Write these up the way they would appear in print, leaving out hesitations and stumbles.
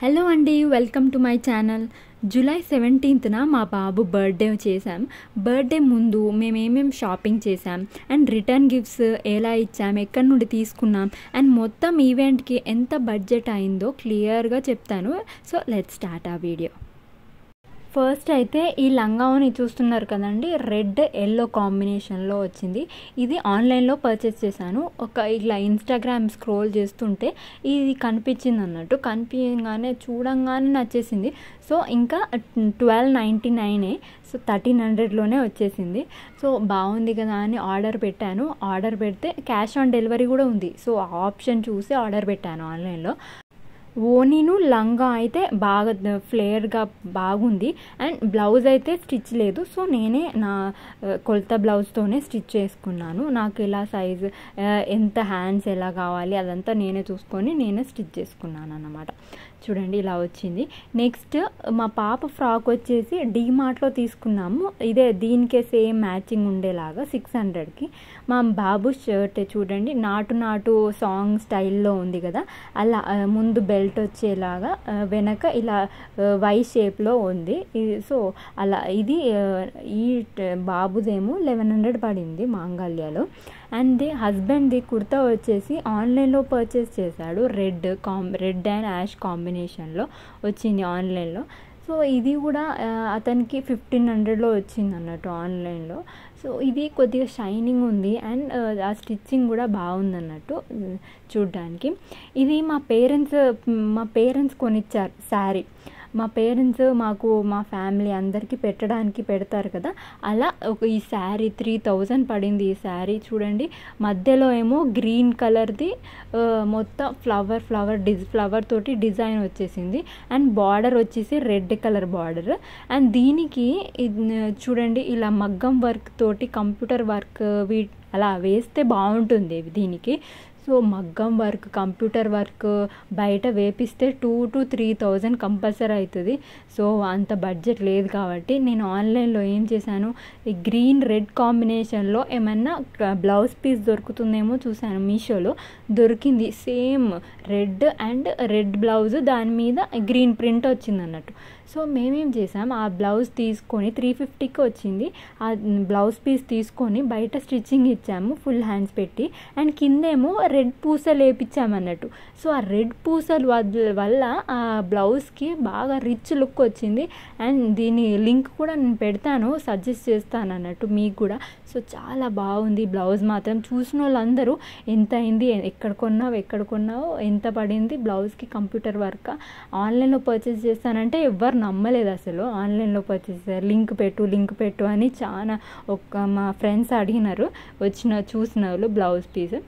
Hello అండి, welcome to my channel. July 17న మా బాబు బర్త్డే చేసాం. బర్త్డే ముందు మేమేమేమి షాపింగ్ చేసాం అండ్ రిటర్న్ గిఫ్ట్స్ ఎలా ఇచ్చాం, ఎక్కడి నుండి తీసుకున్నాం అండ్ మొత్తం ఈవెంట్కి ఎంత బడ్జెట్ అయిందో క్లియర్గా చెప్తాను. సో లెట్స్ స్టార్ట్ ఆ వీడియో. ఫస్ట్ అయితే ఈ లంగాని చూస్తున్నారు కదండి, రెడ్ ఎల్లో కాంబినేషన్లో వచ్చింది. ఇది ఆన్లైన్లో పర్చేస్ చేశాను. ఇలా ఇన్స్టాగ్రామ్ స్క్రోల్ చేస్తుంటే ఇది కనిపించింది అన్నట్టు. కనిపించగానే చూడంగానే నచ్చేసింది. సో ఇంకా 1299, సో 1300లోనే వచ్చేసింది. సో బాగుంది కదా అని ఆర్డర్ పెట్టాను. ఆర్డర్ పెడితే క్యాష్ ఆన్ డెలివరీ కూడా ఉంది. సో ఆప్షన్ చూసి ఆర్డర్ పెట్టాను ఆన్లైన్లో. ఓనీను లంగా అయితే బాగా ఫ్లేర్గా బాగుంది అండ్ బ్లౌజ్ అయితే స్టిచ్ లేదు. సో నేనే నా కొలత బ్లౌజ్తోనే స్టిచ్ చేసుకున్నాను. నాకు ఎలా సైజు, ఎంత హ్యాండ్స్ ఎలా కావాలి అదంతా నేనే చూసుకొని నేనే స్టిచ్ చేసుకున్నాను అన్నమాట. చూడండి ఇలా వచ్చింది. నెక్స్ట్ మా పాప ఫ్రాక్ వచ్చేసి డీమార్ట్లో తీసుకున్నాము. ఇదే దీనికే సేమ్ మ్యాచింగ్ ఉండేలాగా 600కి. మా బాబు షర్ట్ చూడండి, నాటు సాంగ్ స్టైల్లో ఉంది కదా, అలా ముందు బెల్ట్ వచ్చేలాగా వెనక ఇలా వై షేప్లో ఉంది. సో అలా ఇది ఈ బాబుదేమో 1100 పడింది మాంగళ్యాలో. అండ్ హస్బెండ్ది కుర్తా వచ్చేసి ఆన్లైన్లో పర్చేస్ చేశాడు. రెడ్ అండ్ యాష్ కాంబినేషన్లో వచ్చింది ఆన్లైన్లో. సో ఇది కూడా అతనికి 1500లో వచ్చింది అన్నట్టు ఆన్లైన్లో. సో ఇది కొద్దిగా షైనింగ్ ఉంది అండ్ ఆ స్టిచ్చింగ్ కూడా బాగుంది అన్నట్టు చూడ్డానికి. ఇది మా పేరెంట్స్ కొనిచ్చారు శారీ. మా పేరెంట్స్ మా ఫ్యామిలీ అందరికీ పెట్టడానికి పెడతారు కదా, అలా ఈ శారీ 3000 పడింది. ఈ శారీ చూడండి, మధ్యలో ఏమో గ్రీన్ కలర్ది మొత్తం ఫ్లవర్ తోటి డిజైన్ వచ్చేసింది అండ్ బార్డర్ వచ్చేసి రెడ్ కలర్ బార్డర్. అండ్ దీనికి చూడండి ఇలా మగ్గం వర్క్ తోటి కంప్యూటర్ వర్క్ అలా వేస్తే బాగుంటుంది దీనికి. సో మగ్గం వర్క్, కంప్యూటర్ వర్క్ బయట వేపిస్తే 2,000 to 3,000 కంపల్సరీ అవుతుంది. సో అంత బడ్జెట్ లేదు కాబట్టి నేను ఆన్లైన్లో ఏం చేశాను, ఈ గ్రీన్ రెడ్ కాంబినేషన్లో ఏమన్నా బ్లౌజ్ పీస్ దొరుకుతుందేమో చూశాను. మీషోలో దొరికింది. సేమ్ రెడ్ బ్లౌజ్, దాని మీద గ్రీన్ ప్రింట్ వచ్చింది అన్నట్టు. సో మేమేం చేసాం, ఆ బ్లౌజ్ తీసుకొని 350కి వచ్చింది. ఆ బ్లౌజ్ పీస్ తీసుకొని బయట స్టిచ్చింగ్ ఇచ్చాము ఫుల్ హ్యాండ్స్ పెట్టి అండ్ కిందేమో రెడ్ పూసలు వేపించామన్నట్టు. సో ఆ రెడ్ పూసలు వల్ల ఆ బ్లౌజ్కి బాగా రిచ్ లుక్ వచ్చింది. అండ్ దీని లింక్ కూడా నేను పెడతాను, సజెస్ట్ చేస్తాను అన్నట్టు మీకు కూడా. సో చాలా బాగుంది బ్లౌజ్ మాత్రం. చూసిన వాళ్ళందరూ ఎంత అయింది, ఎక్కడ కొన్నావు, ఎంత పడింది బ్లౌజ్కి, కంప్యూటర్ వర్క్ ఆన్లైన్లో పర్చేస్ చేస్తానంటే ఎవ్వరు నమ్మలేదు అసలు. ఆన్లైన్లో పర్చేస్ చేశారు, లింక్ పెట్టు అని చాలా మా ఫ్రెండ్స్ అడిగినారు చూసిన వాళ్ళు బ్లౌజ్ పీస్.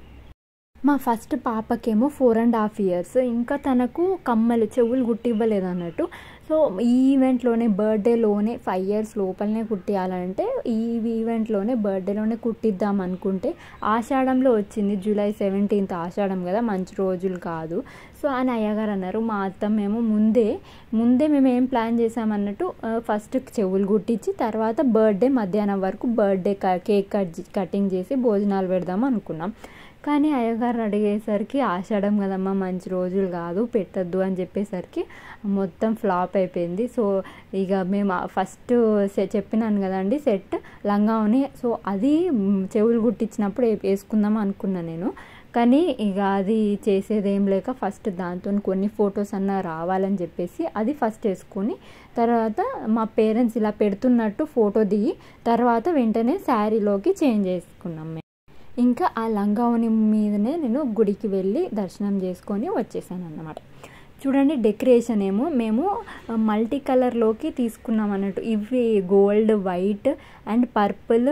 మా ఫస్ట్ పాపకేమో 4.5 years. ఇంకా తనకు కమ్మలు, చెవులు కుట్టివ్వలేదు అన్నట్టు. సో ఈ ఈవెంట్లోనే బర్త్డేలోనే 5 years లోపలనే కుట్టియాలంటే ఈ ఈవెంట్లోనే బర్త్డేలోనే కుట్టిద్దాం అనుకుంటే ఆషాఢంలో వచ్చింది. జూలై 17th ఆషాఢం కదా, మంచి రోజులు కాదు. సో అని అయ్యగారు అన్నారు. మా అత్తమ్మేమో ముందే మేము ఏం ప్లాన్ చేసామన్నట్టు, ఫస్ట్ చెవులు కుట్టించి తర్వాత బర్త్డే మధ్యాహ్నం వరకు బర్త్డే కేక్ కటింగ్ చేసి భోజనాలు పెడదాం అనుకున్నాం. కానీ అయ్యగారు అడిగేసరికి ఆషాఢం కదమ్మా, మంచి రోజులు కాదు, పెట్టద్దు అని చెప్పేసరికి మొత్తం ఫ్లాప్ అయిపోయింది. సో ఇక మేము ఫస్ట్ చెప్పినాను కదండి సెట్ లంగాని, సో అది చెవులు కుట్టించినప్పుడు వేసుకుందాం అనుకున్నాను నేను. కానీ ఇక అది చేసేదేం లేక ఫస్ట్ దాంతో కొన్ని ఫొటోస్ అన్నా రావాలని చెప్పేసి అది ఫస్ట్ వేసుకొని తర్వాత మా పేరెంట్స్ ఇలా పెడుతున్నట్టు ఫోటో దిగి తర్వాత వెంటనే శారీలోకి చేంజ్ చేసుకున్నాం. ఇంకా ఆ లంగావని మీదనే నేను గుడికి వెళ్ళి దర్శనం చేసుకొని వచ్చేసాను అన్నమాట. చూడండి డెకరేషన్ ఏమో మేము మల్టీ కలర్లోకి తీసుకున్నాం అన్నట్టు. ఇవి gold, white and purple,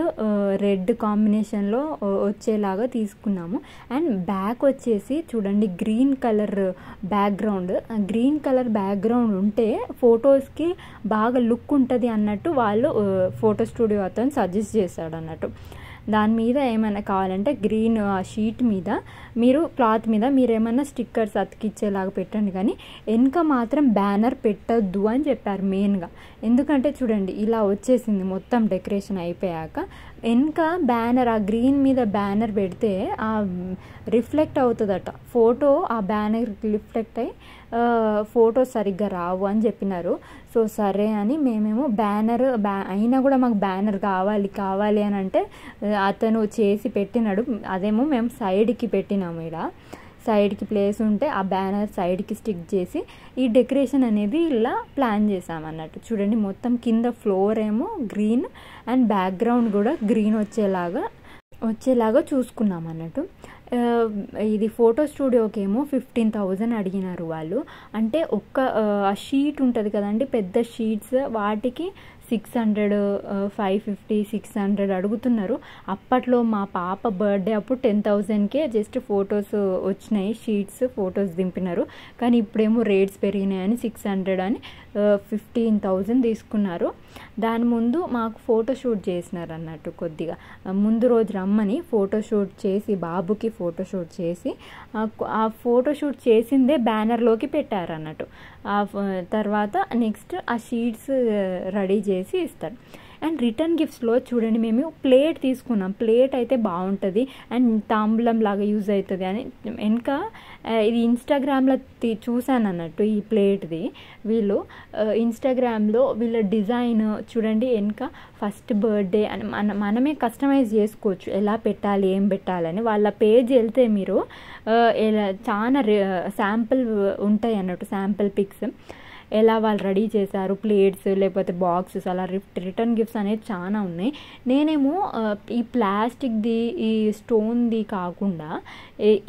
red కాంబినేషన్లో వచ్చేలాగా తీసుకున్నాము. అండ్ బ్యాక్ వచ్చేసి చూడండి గ్రీన్ కలర్ బ్యాక్గ్రౌండ్ ఉంటే ఫొటోస్కి బాగా లుక్ ఉంటుంది అన్నట్టు వాళ్ళు ఫోటో స్టూడియో అతను సజెస్ట్ చేశాడు అన్నట్టు. దాని మీద ఏమైనా కావాలంటే గ్రీన్ షీట్ మీద క్లాత్ మీద మీరు ఏమైనా స్టిక్కర్స్ అతికిచ్చేలాగా పెట్టండి, కానీ వెనుక మాత్రం బ్యానర్ పెట్టద్దు అని చెప్పారు మెయిన్గా. ఎందుకంటే చూడండి ఇలా వచ్చేసింది మొత్తం డెకరేషన్ అయిపోయాక వెనక బ్యానర్ ఆ గ్రీన్ మీద బ్యానర్ పెడితే ఆ రిఫ్లెక్ట్ అవుతుందట ఫోటో, ఆ బ్యానర్ రిఫ్లెక్ట్ అయ్యి ఫోటో సరిగ్గా రావు అని చెప్పినారు. సో సరే అని మేమేమో బ్యానర్ అయినా కూడా మాకు బ్యానర్ కావాలి అని అంటే అతను చేసి పెట్టినాడు. అదేమో మేము సైడ్కి పెట్టినాము, ఇక్కడ సైడ్కి ప్లేస్ ఉంటే ఆ బ్యానర్ సైడ్కి స్టిక్ చేసి ఈ డెకరేషన్ అనేది ఇలా ప్లాన్ చేసామన్నట్టు. చూడండి మొత్తం కింద ఫ్లోర్ ఏమో గ్రీన్ అండ్ బ్యాక్గ్రౌండ్ కూడా గ్రీన్ వచ్చేలాగా చూసుకున్నాం అన్నట్టు. ఇది ఫోటో స్టూడియోకి ఏమో 15,000 అడిగినారు వాళ్ళు. అంటే ఒక్క షీట్ ఉంటుంది కదండి, పెద్ద షీట్స్, వాటికి 600, 550, 600 అడుగుతున్నారు. అప్పట్లో మా పాప బర్త్డే అప్పుడు 10,000కే జస్ట్ ఫొటోస్ వచ్చినాయి, షీట్స్ ఫొటోస్ దింపినారు. కానీ ఇప్పుడేమో రేట్స్ పెరిగినాయని 600 అని 15,000 తీసుకున్నారు. దాని ముందు మాకు ఫోటోషూట్ చేసినారు అన్నట్టు. కొద్దిగా ముందు రోజు రమ్మని ఫోటోషూట్ చేసి, బాబుకి ఫోటోషూట్ చేసి, ఆ ఫోటోషూట్ చేసిందే బ్యానర్లోకి పెట్టారు అన్నట్టు. తర్వాత నెక్స్ట్ ఆ షీట్స్ రెడీ చేసి ఇస్తారు. అండ్ రిటర్న్ గిఫ్ట్స్లో చూడండి మేము ప్లేట్ తీసుకున్నాం. ప్లేట్ అయితే బాగుంటుంది అండ్ తాంబూలం లాగా యూజ్ అవుతుంది అని వెనక ఇది ఇన్స్టాగ్రామ్లో చూశాను అన్నట్టు. ఈ ప్లేట్ది వీళ్ళు ఇన్స్టాగ్రామ్లో వీళ్ళ డిజైన్ చూడండి, వెనక ఫస్ట్ బర్త్డే అని మనమే కస్టమైజ్ చేసుకోవచ్చు, ఎలా పెట్టాలి ఏం పెట్టాలని. వాళ్ళ పేజ్ వెళ్తే మీరు చాలా శాంపుల్ ఉంటాయి అన్నట్టు, శాంపుల్ పిక్స్ ఎలా వాళ్ళు రెడీ చేశారు, ప్లేట్స్ లేకపోతే బాక్సెస్, అలా రిటర్న్ గిఫ్ట్స్ అనేది చాలా ఉన్నాయి. నేనేమో ఈ ప్లాస్టిక్ది ఈ స్టోన్ది కాకుండా,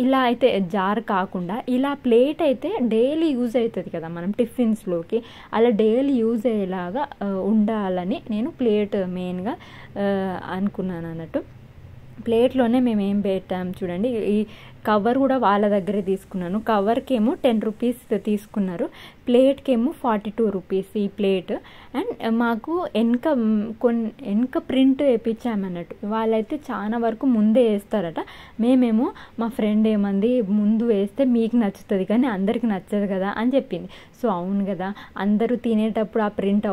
ఇలా అయితే జార్ కాకుండా ఇలా ప్లేట్ అయితే డైలీ యూజ్ అవుతుంది కదా మనం టిఫిన్స్లోకి, అలా డైలీ యూజ్ అయ్యేలాగా ఉండాలని నేను ప్లేట్ మెయిన్గా అనుకున్నాను అన్నట్టు. ప్లేట్లోనే మేము ఏం పెట్టాం చూడండి, ఈ కవర్ కూడా వాళ్ళ దగ్గరే తీసుకున్నాను. కవర్కి ఏమో 10 రూపీస్ తీసుకున్నారు, ప్లేట్కి ఏమో 42 రూపీస్ ఈ ప్లేట్. అండ్ మాకు వెనక ప్రింట్ వేయించామన్నట్టు. వాళ్ళైతే చాలా వరకు ముందే వేస్తారట. మేమేమో మా ఫ్రెండ్ ఏమంది, ముందు వేస్తే మీకు నచ్చుతుంది కానీ అందరికి నచ్చదు కదా అని చెప్పింది. సో అవును కదా, అందరూ తినేటప్పుడు ఆ ప్రింట్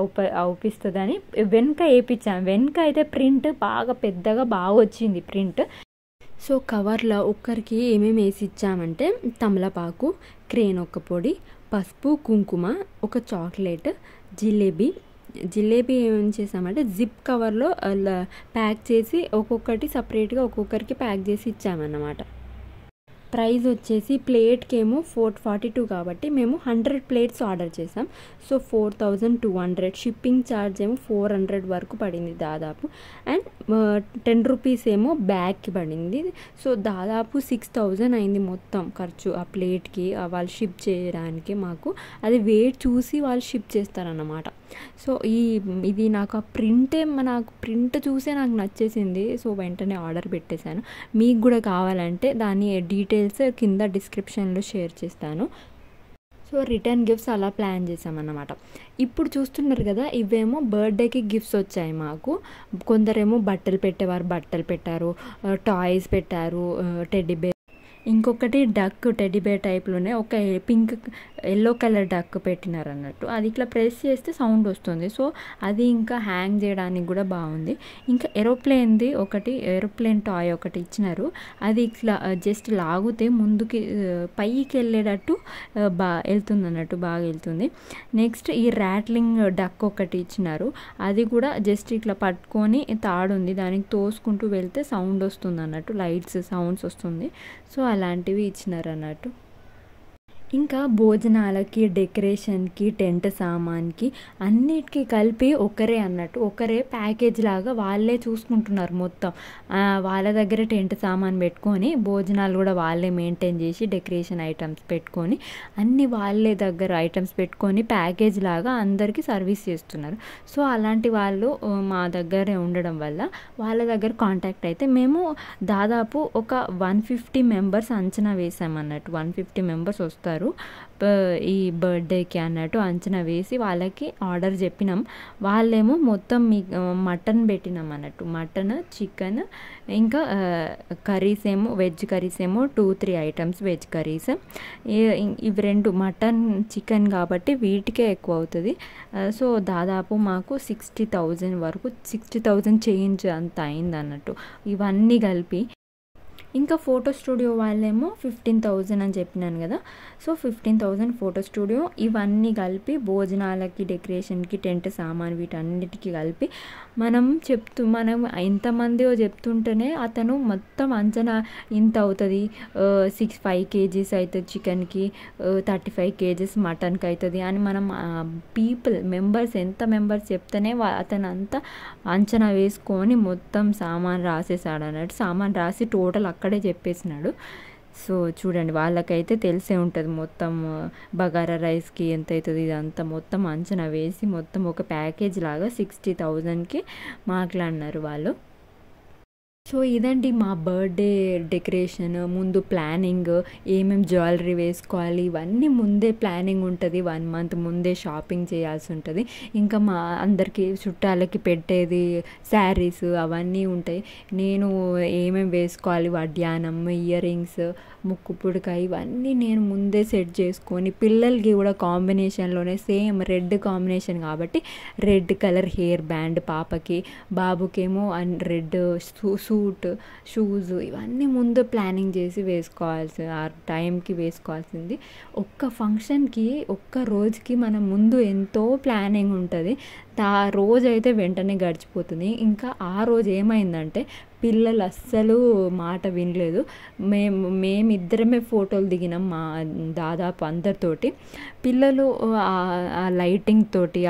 అవుపిస్తుంది అని వెనక వేయించాము. వెనక అయితే ప్రింట్ బాగా పెద్దగా బాగా వచ్చింది ప్రింట్. సో కవర్లో ఒక్కరికి ఏమేమి వేసి ఇచ్చామంటే తమలపాకు, క్రేన్ ఒక్క పొడి, పసుపు, కుంకుమ, ఒక చాక్లెట్, జిలేబీ ఏమేమి చేసామంటే జిప్ కవర్లో ప్యాక్ చేసి ఒక్కొక్కటి సపరేట్గా ఒక్కొక్కరికి ప్యాక్ చేసి ఇచ్చామన్నమాట. ప్రైస్ వచ్చేసి ప్లేట్కి ఏమో 442 కాబట్టి మేము 100 ప్లేట్స్ ఆర్డర్ చేసాం. సో 4,200. షిప్పింగ్ ఛార్జ్ ఏమో 400 వరకు పడింది దాదాపు. అండ్ 10 రూపీస్ ఏమో బ్యాగ్కి పడింది. సో దాదాపు 6,000 అయింది మొత్తం ఖర్చు ఆ ప్లేట్కి. వాళ్ళు షిప్ చేయడానికి మాకు అది వెయిట్ చూసి వాళ్ళు షిప్ చేస్తారన్నమాట. సో ఇది నాకు ఆ ప్రింట్ చూసే నాకు నచ్చేసింది. సో వెంటనే ఆర్డర్ పెట్టేశాను. మీకు కూడా కావాలంటే దాని డీటెయిల్స్ కింద డిస్క్రిప్షన్లో షేర్ చేస్తాను. సో రిటర్న్ గిఫ్ట్స్ అలా ప్లాన్ చేసామన్నమాట. ఇప్పుడు చూస్తున్నారు కదా, ఇవేమో బర్త్డేకి గిఫ్ట్స్ వచ్చాయి మాకు. కొందరేమో బట్టలు పెట్టేవారు బట్టలు పెట్టారు, టాయ్స్ పెట్టారు, టెడ్డీ బేర్, ఇంకొకటి డక్ టెడ్డీ బేర్ టైప్లోనే ఒక పింక్ ఎల్లో కలర్ డక్ పెట్టినారు అన్నట్టు. అది ఇట్లా ప్రెస్ చేస్తే సౌండ్ వస్తుంది. సో అది ఇంకా హ్యాంగ్ చేయడానికి కూడా బాగుంది. ఇంకా ఏరోప్లేన్ టాయ్ ఒకటి ఇచ్చినారు. అది ఇట్లా జస్ట్ లాగితే ముందుకి పైకి వెళ్ళేటట్టు వెళ్తుంది అన్నట్టు, బాగా వెళ్తుంది. నెక్స్ట్ ఈ ర్యాట్లింగ్ డక్ ఒకటి ఇచ్చినారు. అది కూడా జస్ట్ ఇట్లా పట్టుకొని తాడుంది, దానికి తోసుకుంటూ వెళ్తే సౌండ్ వస్తుంది అన్నట్టు, లైట్స్ సౌండ్స్ వస్తుంది. సో అలాంటివి ఇచ్చినారు అన్నట్టు. ఇంకా భోజనాలకి, డెకరేషన్కి, టెంట్ సామాన్కి అన్నిటికీ కలిపి ఒకరే ప్యాకేజ్ లాగా వాళ్ళే చూసుకుంటున్నారు మొత్తం. వాళ్ళ దగ్గర టెంట్ సామాన్ పెట్టుకొని, భోజనాలు కూడా వాళ్ళే మెయింటైన్ చేసి, డెకరేషన్ ఐటమ్స్ పెట్టుకొని, అన్ని వాళ్ళే దగ్గర ఐటమ్స్ పెట్టుకొని ప్యాకేజ్ లాగా అందరికీ సర్వీస్ చేస్తున్నారు. సో అలాంటి వాళ్ళు మా దగ్గరే ఉండడం వల్ల వాళ్ళ దగ్గర కాంటాక్ట్ అయితే మేము దాదాపు ఒక 150 మెంబర్స్ అంచనా వేసామన్నట్టు. 150 మెంబర్స్ వస్తారు చెప్పారు ఈ బర్త్డేకి అన్నట్టు అంచనా వేసి వాళ్ళకి ఆర్డర్ చెప్పినాం. వాళ్ళేమో మొత్తం మటన్ పెట్టినాం అన్నట్టు, మటన్, చికెన్, ఇంకా కర్రీస్ ఏమో వెజ్ కర్రీస్ ఏమో 2-3 ఐటమ్స్ వెజ్ కర్రీస్. ఇవి 2 మటన్ చికెన్ కాబట్టి వీటికే ఎక్కువ అవుతుంది. సో దాదాపు మాకు 60,000 వరకు 60,000 చేంజ్ అంత అయింది అన్నట్టు ఇవన్నీ కలిపి. ఇంకా ఫోటో స్టూడియో వాళ్ళేమో 15,000 అని చెప్పినాను కదా. సో 15,000 ఫోటో స్టూడియో, ఇవన్నీ కలిపి భోజనాలకి, డెకరేషన్కి, టెంట్ సామాన్ వీటన్నిటికీ కలిపి మనం ఎంతమందిో చెప్తుంటేనే అతను మొత్తం అంచనా ఇంత అవుతుంది, 5 kgs అవుతుంది చికెన్కి, 35 kgs మటన్కి అవుతుంది అని మనం ఎంత మెంబర్స్ చెప్తేనే అతను అంతా అంచనా వేసుకొని మొత్తం సామాన్ రాసేసాడు అన్నట్టు. సామాన్ రాసి టోటల్ అక్కడే చెప్పేసినాడు. సో చూడండి, వాళ్ళకైతే తెలిసే ఉంటుంది మొత్తం బగారా రైస్కి ఎంత అవుతుంది ఇదంతా మొత్తం అంచనా వేసి మొత్తం ఒక ప్యాకేజ్ లాగా 60,000కి మాట్లాడినారు వాళ్ళు. సో ఇదండి మా బర్త్డే డెకరేషన్. ముందు ప్లానింగ్, ఏమేమి జ్యువెలరీ వేసుకోవాలి ఇవన్నీ ముందే ప్లానింగ్ ఉంటుంది. 1 month ముందే షాపింగ్ చేయాల్సి ఉంటుంది. ఇంకా మా అందరికీ చుట్టాలకి పెట్టేది శారీస్ అవన్నీ ఉంటాయి. నేను ఏమేమి వేసుకోవాలి, వడ్డానం, ఇయర్ రింగ్స్, ముక్కు పుడక ఇవన్నీ నేను ముందే సెట్ చేసుకొని, పిల్లలకి కూడా కాంబినేషన్లోనే సేమ్ రెడ్ కాంబినేషన్ కాబట్టి రెడ్ కలర్ హెయిర్ బ్యాండ్ పాపకి, బాబుకేమో రెడ్ సూట్, షూస్ ఇవన్నీ ముందు ప్లానింగ్ చేసి వేసుకోవాల్సి ఆ టైంకి వేసుకోవాల్సింది. ఒక్క ఫంక్షన్కి ఒక్క రోజుకి మనం ముందు ఎంతో ప్లానింగ్ ఉంటుంది. ఆ రోజైతే వెంటనే గడిచిపోతుంది. ఇంకా ఆ రోజు ఏమైందంటే పిల్లలు అస్సలు మాట వినలేదు. మేమిద్దరమే ఫోటోలు దిగినాం మా దాదాపు అందరితోటి. పిల్లలు ఆ లైటింగ్ తోటి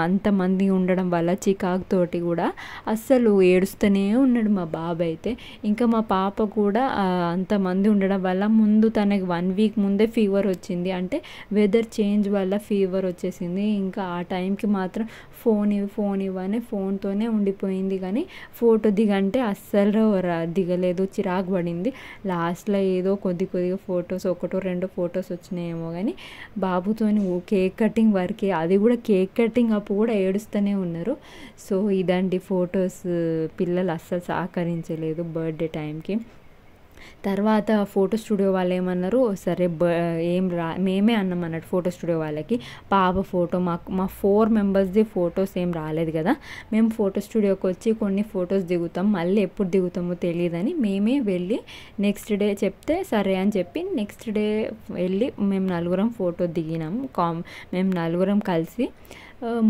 అంతమంది ఉండడం వల్ల చికాకు తోటి కూడా అస్సలు ఏడుస్తూనే ఉన్నాడు మా బాబు అయితే. ఇంకా మా పాప కూడా అంతమంది ఉండడం వల్ల ముందు తనకి 1 week ముందే ఫీవర్ వచ్చింది. అంటే వెదర్ చేంజ్ వల్ల ఫీవర్ వచ్చేసింది. ఇంకా ఆ టైంకి మాత్రం ఫోన్ ఇవ్వని ఫోన్తోనే ఉండిపోయింది. కానీ ఫోటో దిగంటే అస్సలు దిగలేదు, చిరాకు పడింది. లాస్ట్లో ఏదో కొద్దిగా ఫొటోస్ 1-2 ఫొటోస్ వచ్చినాయేమో కానీ బాబుతోని కేక్ కటింగ్ వరకే, అది కూడా కేక్ కటింగ్ అప్పుడు కూడా ఏడుస్తూనే ఉన్నారు. సో ఇదండి ఫొటోస్. పిల్లలు అస్సలు సహకరించలేదు బర్త్డే టైంకి. తర్వాత ఫోటో స్టూడియో వాళ్ళు ఏమన్నారు, సరే మేమే అన్నాం అన్నట్టు ఫోటో స్టూడియో వాళ్ళకి, పాప ఫోటో మా 4 members ఫొటోస్ ఏం రాలేదు కదా, మేము ఫోటో స్టూడియోకి వచ్చి కొన్ని ఫొటోస్ దిగుతాం, మళ్ళీ ఎప్పుడు దిగుతామో తెలియదని మేమే వెళ్ళి నెక్స్ట్ డే చెప్తే సరే అని చెప్పి నెక్స్ట్ డే వెళ్ళి మేము 4 ఫోటో దిగినాం. మేము 4 కలిసి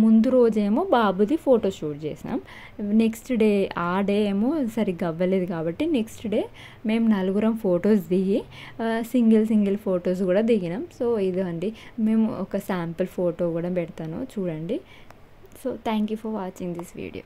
ముందు రోజేమో బాబుది ఫోటో షూట్ చేసాం. నెక్స్ట్ డే ఆ డే ఏమో సరిగ్గా అవ్వలేదు కాబట్టి నెక్స్ట్ డే మేము 4 ఫొటోస్ దిగి సింగిల్ ఫొటోస్ కూడా దిగినాం. సో ఇదండి, మేము ఒక శాంపుల్ ఫోటో కూడా పెడతాను చూడండి. So thank you for watching this video.